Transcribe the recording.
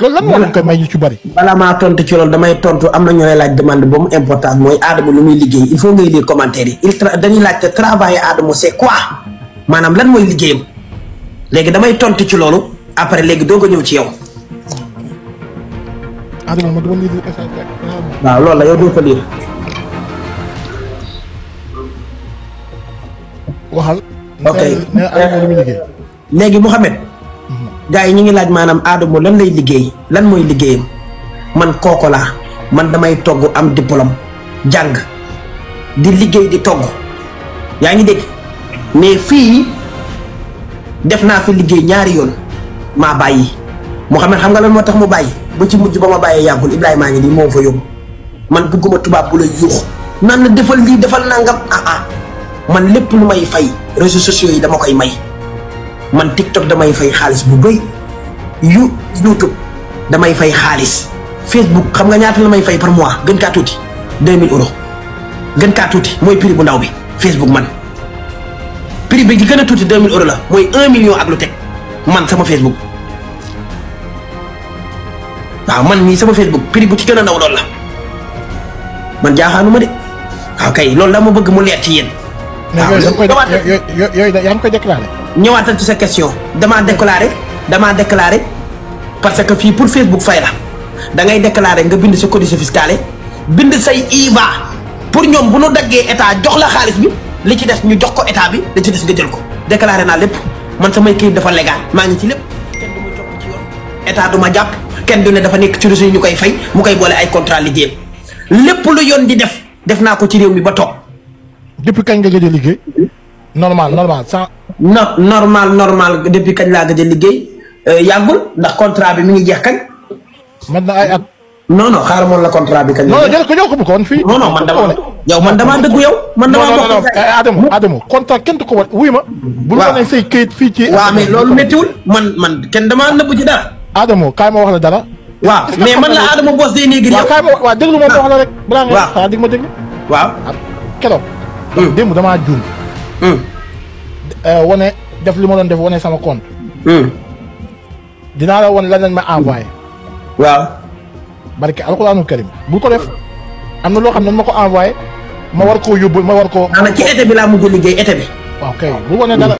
loolu lan moo leen koy may ñu ci bari. balaa maa tontu ci loolu damay tontu am na ñu lay laaj demande ba mu important mooy Adamo lu muy liggéey il faut ngay lire commentaire yi dañuy laaj travail Adamo c'est quoi maanaam lan mooy liggéeyam léegi damay tontu ci loolu après léegi doog a ñëw ci yow. Adamo ma dama lire waaw loolu la yow doo ko lire. waxal. ok nee Adamo lu muy liggéey. léegi Mouhamed. gars yi ñu ngi laaj maanaam Adamo lan lay liggéey lan mooy liggéeyam man kooko laa man damay togg am diplôme jàng di liggéey di togg yaa ngi dégg mais fii def naa fi liggéey ñaari yoon maa bàyyi Mouhamed xam nga lan moo tax mu bàyyi ba ci mujj ba ma bàyyee yàggul Ibrahima ngi nii moo fa yóbbu man bugguma tubaab bu la yuux naan na defal lii defal nangam man lépp lu may fay réseaux sociaux yi dama koy may man TikTok damay fay xaalis bu bëri YouTube damay fay xaalis Facebook xam nga ñaata la may fay par mois gën kaa tuuti 2000 euros gën kaa tuuti mooy prix bu ndaw bi Facebook man prix bi gi gën a tuuti 2000 euros la mooy 1 million ak lu teg man sama Facebook waaw man mii sama Facebook prix bu ci gën a ndaw loolu la man jaaxaanu ma de waaw kay loolu la ma bëgg mu leer ci yéen. waaw yooyu yaa ngi koy déclaré. ñëwaatal ci sa question damaa déclaré parce que fii pour Facebook fay la da ngay déclaré nga bind sa codice fiscale bind say IVA pour ñoom bu nu daggee état jox la xaalis bi li ci des ñu jox ko état bi li ci des nga jël ko déclaré naa lépp man samay kayit dafa légal maa ngi ci lépp kenn du ma topp ci yoon état du ma jàpp kenn du ne dafa nekk ci réseau yi ñu koy fay mu koy boole ay contrat liggéeyam lépp lu yoon di def naa ko ci réew mi ba toog. depuis kañ nga gëj a liggéey. normal sans. normal depuis kañ laa gëj a liggéey yàggul ndax contrat bi mi ngi jeex kañ. man na ay at. non xaaral moom la contrat bi kañ. non jël ko bu ko woon fii. non man damaa dëggu yow. man damaa bokk Adamo contrat kenn du ko wat wuy ma. bu la nee say këyit fii ci. waaw mais loolu méttiwul man kenn damaa nëbbu ci dara. Adamo kaay ma wax la dara. waaw mais man la Adamo boss day néegri yow. waaw kaay ma waaw déglu ma wax la rek. balaa nga xanaa dig ma déglu. waaw keroog. démb damaa juum. wane def li ma doon def wane sama compte. dinaa la wan lan lañ ma envoyé. waaw. barke alxuraanul karim bu ko def am na loo xam ne ma ko envoyé ma war koo yóbbul ma war koo. ci été bi laa mujj liggéey été bi. waaw kay bu wane dara.